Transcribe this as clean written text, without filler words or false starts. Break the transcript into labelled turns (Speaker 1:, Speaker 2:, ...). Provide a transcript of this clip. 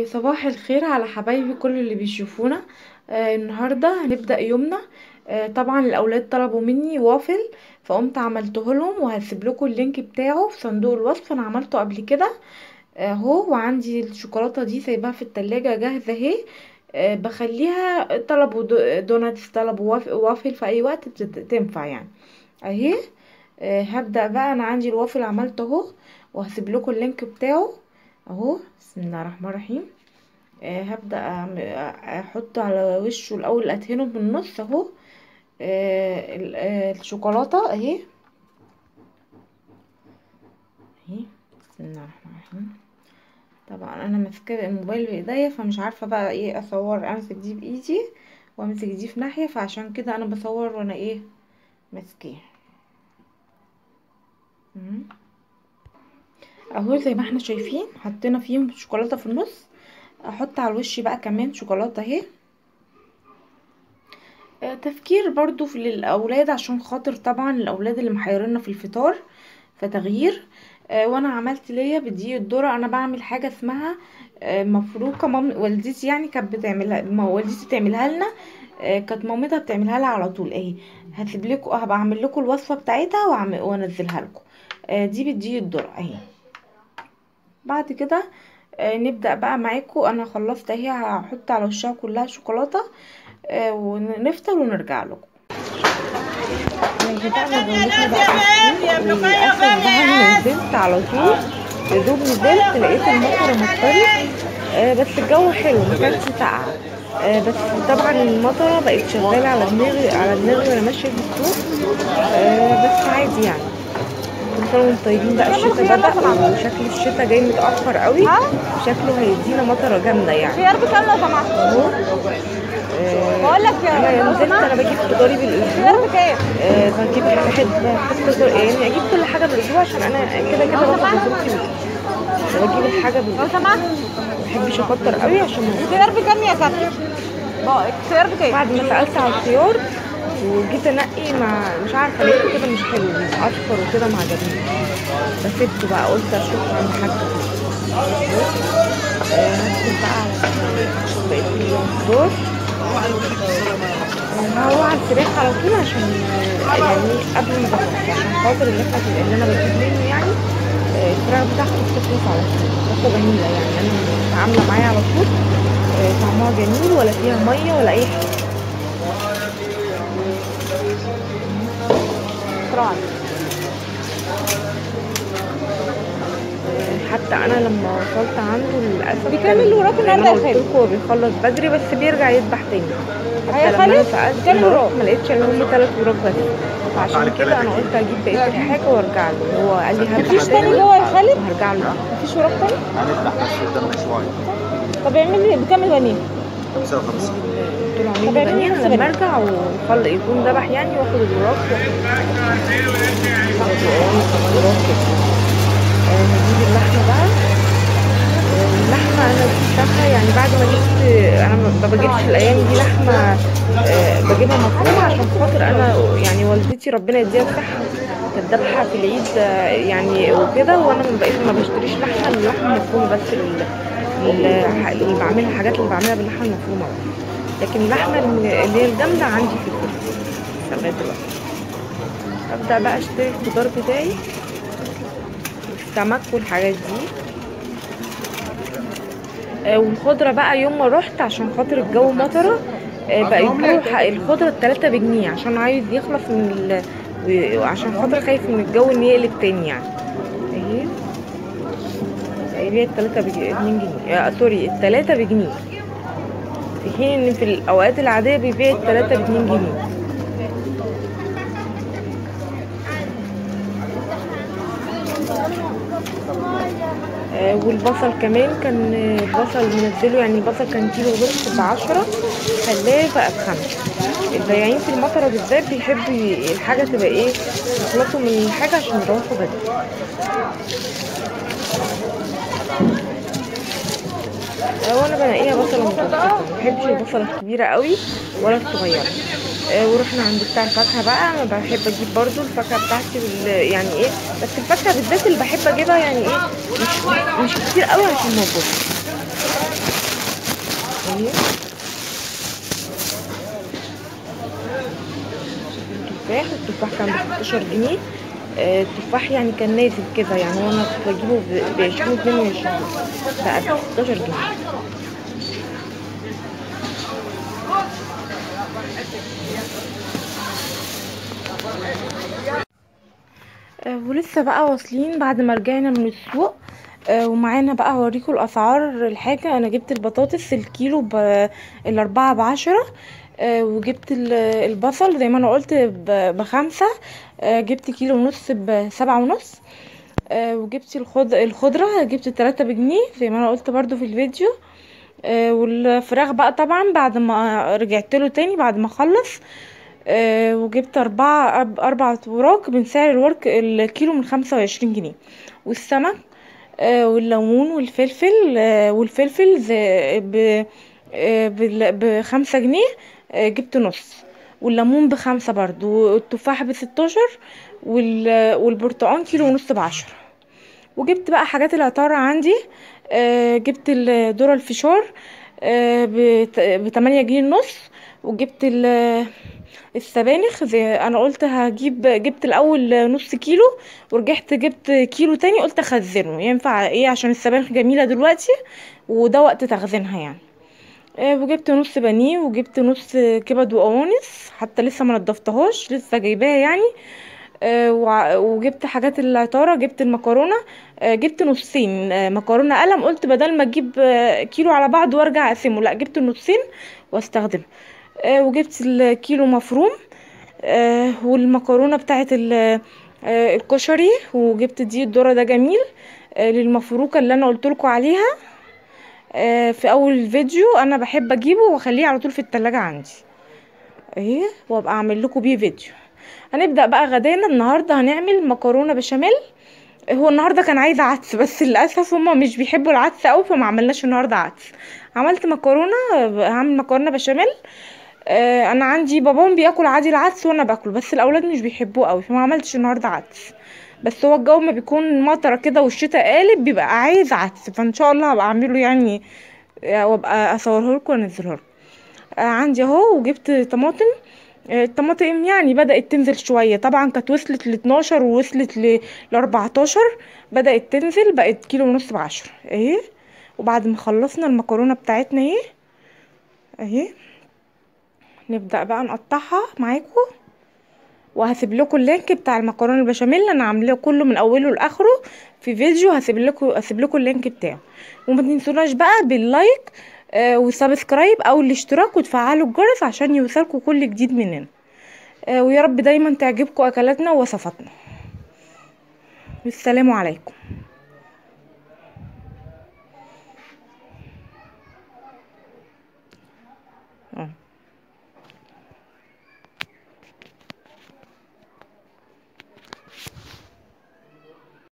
Speaker 1: صباح الخير على حبايبي كل اللي بيشوفونا. النهارده هنبدأ يومنا. طبعا الاولاد طلبوا مني وافل، فقمت عملته لهم وهسيب لكم اللينك بتاعه في صندوق الوصف. انا عملته قبل كده اهو، وعندي الشوكولاته دي سايباها في التلاجة جاهزه اهي. بخليها طلبوا دوناتس، طلبوا وافل في اي وقت تنفع يعني اهي. هبدأ بقى، انا عندي الوافل عملته اهو، وهسيب لكم اللينك بتاعه اهو. بسم الله الرحمن الرحيم. هبدأ احط على وشه الاول، ادهنه من النص اهو. الشوكولاتة اهي اهي. بسم الله الرحمن الرحيم. طبعا انا ماسكه الموبايل بايديا، فمش عارفه بقى ايه اصور، امسك دي بايدي وامسك دي في ناحيه، فعشان كده انا بصور وانا ايه ماسكاه. اهو زي ما احنا شايفين حطينا فيهم شوكولاته في النص. احط على الوش بقى كمان شوكولاته اهي. تفكير برضو في للاولاد، عشان خاطر طبعا الاولاد اللي محيرنا في الفطار فتغيير. وانا عملت ليا بدقيق الذره. انا بعمل حاجه اسمها مفروكه. والدتي يعني كانت بتعملها، والدتي تعملها لنا. كانت مامتها بتعملها لها على طول اهي. هسيب لكم، هبقى اعمل لكم الوصفه بتاعتها وانزلها لكم. دي بدقيق الذره اهي. بعد كده نبدأ بقى معاكم. انا خلصت اهي، هحط على وشها كلها شوكولاتة ونفطر ونرجع لكم. بدأنا جولتنا بقى في السوق، وللأسف بقى أنا نزلت على طول. يا دوب نزلت لقيت المطر مطرت. بس الجو حلو، ما كانش ساقعة. بس طبعا المطرة بقت شغالة على دماغي على دماغي وانا ماشية في السوق. بس عادي يعني. كل سنة وانتم طيبين. بقى الشتا بدأ، وشكل الشتا جاي متأخر قوي. شكله هيدينا مطرة جامدة يعني.
Speaker 2: خيار بكام لو سمحت؟
Speaker 1: اهو.
Speaker 2: بقول لك
Speaker 1: انا نزلت، انا بجيب خضاري بالاسبوع.
Speaker 2: خيار بكام؟
Speaker 1: بجيب يعني اجيب كل حاجه بالاسبوع، عشان انا كده كده باخد نزولتي. بجيب الحاجه
Speaker 2: لو سمحت
Speaker 1: ما بحبش اكتر قوي عشان
Speaker 2: الخيار بكام يا كابتن؟ الخيار بكام؟
Speaker 1: بعد ما سالت على الخيار وجيت انقي، مش عارفه لقيته كده مش حلو، اصفر وكده ما عجبنيش. فسبته بقى، قلت اشوف عند حد. هدخل بقى على بقيت الخضار. هو على الفراخ على طول، عشان يعني قبل ما بخلص، عشان خاطر اللي انا بجيب منه يعني. الفراخ بتاعته بتخلص على طول، بتبقى جميله يعني. انا متعامله معايا على طول. طعمها جميل، ولا فيها ميه ولا اي حاجه.
Speaker 2: شكرا.
Speaker 1: حتى انا لما وصلت عنده للاسف
Speaker 2: بيكمل وراك النهارده يا
Speaker 1: قلت
Speaker 2: خالد؟
Speaker 1: لكم هو بيخلص بدري بس بيرجع يذبح تاني. حتى
Speaker 2: يا
Speaker 1: لما انا
Speaker 2: خالد
Speaker 1: سالت
Speaker 2: بيكمل وراك.
Speaker 1: ما لقيتش ان هم 3 وراك بس. فعشان كده انا قلت اجيب بقيه الحاجه وارجع له. هو قال لي هرجع
Speaker 2: مفيش تاني جوه يا خالد؟
Speaker 1: وهرجع له.
Speaker 2: مفيش وراك تاني؟
Speaker 3: هنفتح بس قدامنا شوية.
Speaker 2: طب اعمل لي بكام البانيه؟
Speaker 3: 55.
Speaker 1: قلت له اعمل لي بانيه لما ارجع يكون ذبح يعني، واخد الوراك نجيب اللحمه بقى. اللحمه انا جبتها يعني بعد ما جبت. انا ما بجيبش الايام دي لحمه. بجيبها مفرومه، عشان خاطر انا يعني والدتي ربنا يديها الصحه كانت ذابحه في العيد يعني وكده. وانا ما بشتريش لحمه، اللحمه مفرومه بس اللي بعملها، الحاجات اللي بعملها باللحمه المفرومه بس. لكن اللحمه اللي هي الجامده عندي في البيت لغايه دلوقتي. ابدا بقى اشتري الخضار بتاعي، السمك والحاجات دي. والخضرة بقى يوم ما رحت، عشان خاطر الجو مطرة. بقى يجيبوا الخضرة ب3 بجنيه، عشان عايز يخلص من وعشان خاطر خايف من الجو ان يقلب تاني يعني اهي. هي ب2 جنيه. سوري، ال3 بجنيه، في حين ان في الاوقات العادية بيبيع ال3 ب2 جنيه. والبصل كمان كان البصل منزله يعني. البصل كان كيلو ونص ب10، خلاه بقى ب5. البياعين في المطرة بالذات بيحبوا الحاجة تبقى ايه، يخلصوا من الحاجة عشان يروحوا بدري. وانا بنقيها بصلة متوسطة، مبحبش البصلة الكبيرة قوي ولا الصغيرة. ورحنا عند بتاع الفاكهة بقى. انا بحب اجيب برضو الفاكهة بتاعتي يعني ايه، بس الفاكهة بالذات اللي بحب اجيبها يعني ايه، مش كتير قوي عشان موجودة. اهي التفاح كان ب16 جنيه. التفاح يعني كان نازل كده، يعني وانا كنت بجيبه ب20 22 بقى ب16 جنيه. ولسه بقى واصلين بعد ما رجعنا من السوق. ومعانا بقى هوريكم الاسعار. الحاجه انا جبت البطاطس الكيلو ال4 ب10. وجبت البصل زي ما انا قلت ب5. جبت كيلو ونص ب7.5. وجبت الخضره جبت 3 بجنيه زي ما انا قلت برضو في الفيديو. والفراخ بقى طبعا بعد ما رجعت له تاني بعد ما خلص. وجبت 4 وراك من سعر الورك الكيلو من 25 جنيه. والسمك والليمون والفلفل ب5 جنيه. جبت نص. والليمون ب5 برضو. والتفاح ب16. والبرتقال كيلو ونص ب10. وجبت بقى حاجات العطارة عندي. جبت الذرة الفشار ب8 جنيه ونص. وجبت السبانخ زي انا قلت جبت الاول نص كيلو، ورجعت جبت كيلو تاني قلت اخزنه ينفع ايه عشان السبانخ جميلة دلوقتي وده وقت تخزينها يعني. وجبت نص بانيه وجبت نص كبد وقوانص حتى لسه ما نضفتهاش لسه جايباها يعني. وجبت حاجات العطارة. جبت المكرونة. جبت نصين مكرونة قلم. قلت بدل ما اجيب كيلو على بعض وارجع اقسمه، لا جبت النصين واستخدمه. وجبت الكيلو مفروم. والمكرونة بتاعت الكشري. وجبت دي الذرة ده جميل للمفروكة اللي انا قلتلكوا عليها في اول الفيديو. انا بحب اجيبه واخليه على طول في التلاجة عندي اهي، وابقى اعمل لكم بيه فيديو. هنبدأ بقى غدانا النهاردة. هنعمل مكرونة بشاميل. هو النهاردة كان عايز عدس بس للأسف هما مش بيحبوا العدس اوي فما عملناش النهاردة عدس. عملت مكرونة. هعمل مكرونة بشاميل. انا عندي باباهم بياكل عادي العدس وانا باكله بس الاولاد مش بيحبوه قوي فما عملتش النهارده عدس. بس هو الجو ما بيكون مطره كده والشتاء قالب بيبقى عايز عدس، فان شاء الله هبقى اعمله يعني وابقى اصوره لكم وانزله لكم. عندي اهو. وجبت طماطم. الطماطم يعني بدأت تنزل شوية طبعا، كانت وصلت ل12 ووصلت ل14. بدأت تنزل بقت كيلو ونص ب10 اهي. وبعد ما خلصنا المكرونة بتاعتنا اهي نبدأ بقى نقطعها معاكم. وهسيب لكم اللينك بتاع المكرونه البشاميل انا عاملاه كله من اوله لاخره في فيديو. هسيب لكم اللينك بتاعه. وما تنسوناش بقى باللايك وسبسكرايب او الاشتراك وتفعلوا الجرس عشان يوصلكم كل جديد مننا. ويا رب دايما تعجبكم اكلاتنا ووصفاتنا. والسلام عليكم.